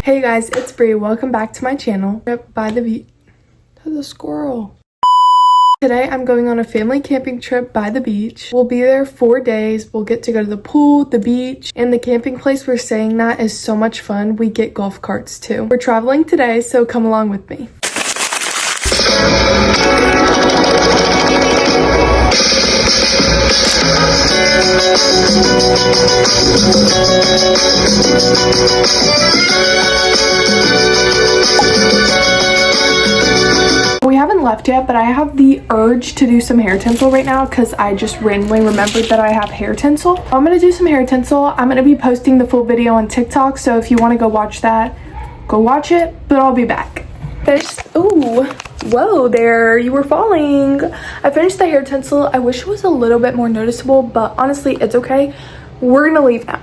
Hey guys, it's Bree. Welcome back to my channel. By the beach. There's a squirrel. Today I'm going on a family camping trip by the beach. We'll be there 4 days. We'll get to go to the pool, the beach, and the camping place we're staying at is so much fun. We get golf carts too. We're traveling today, so come along with me. We haven't left yet, but I have the urge to do some hair tinsel right now because I just randomly remembered that I have hair tinsel. I'm gonna do some hair tinsel. I'm gonna be posting the full video on TikTok, so if you want to go watch that, go watch it, but I'll be back. Ooh, whoa there, you were falling. I finished the hair tinsel. I wish it was a little bit more noticeable, but honestly, it's okay. We're gonna leave now.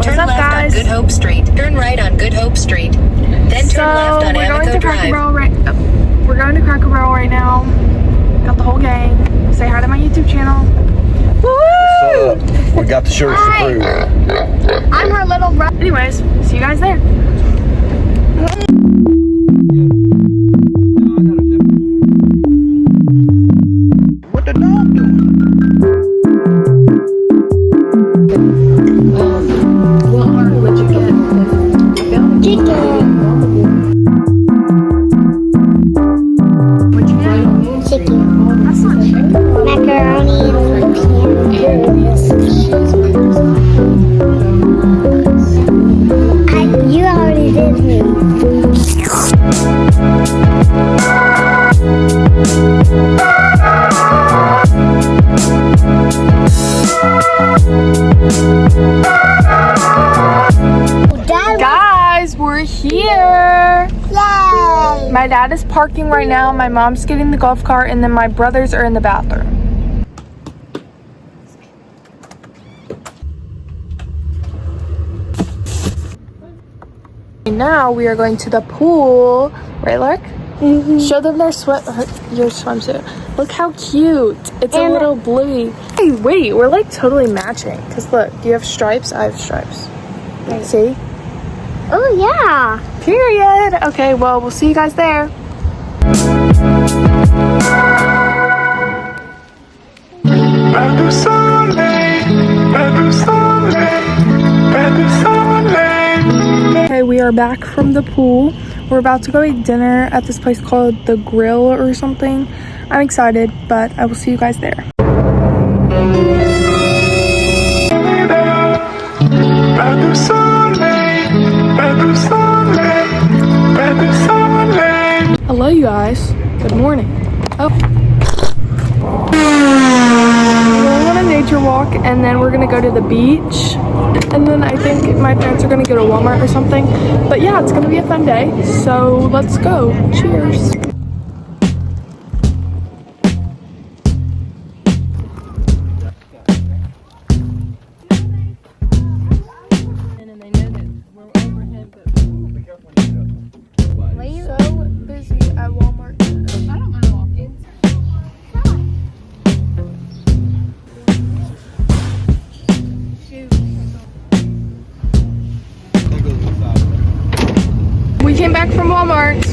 Turn left on Good Hope Street. Turn right on Good Hope Street. Then turn left on Amico Drive. We're going to Cracker Barrel right now. Got the whole gang. Say hi to my YouTube channel. We got the shirts to prove. I'm her little brother. Anyways, see you guys there. What the dog doing? What order would you get? Chicken. What'd you get? Chicken. That's not chicken. Macaroni and you already did me. Guys, we're here. Yay! My dad is parking right now. My mom's getting the golf cart, and then my brothers are in the bathroom. And now we are going to the pool. Right, Lark? Show them their your swimsuit. Look how cute. It's a little bluey. Hey, wait, we're like totally matching. Because look, you have stripes, I have stripes. See? Oh yeah. Period. Okay, well, we'll see you guys there. Okay, we are back from the pool. We're about to go eat dinner at this place called The Grill or something. I'm excited, but I will see you guys there. Hello, you guys. Good morning. Oh. We're going on a nature walk, and then we're gonna go to the beach, and then I think my parents are gonna go to Walmart or something. But yeah, it's gonna be a fun day, so let's go. Cheers. So busy at Walmart. I don't mind walking. We came back from Walmart.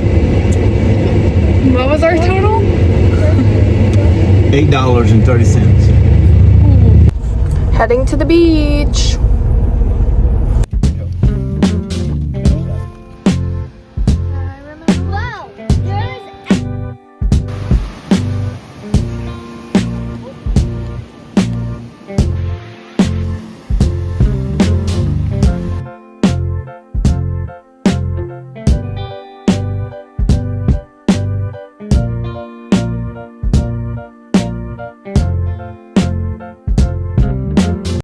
What was our total? $8.30. Heading to the beach.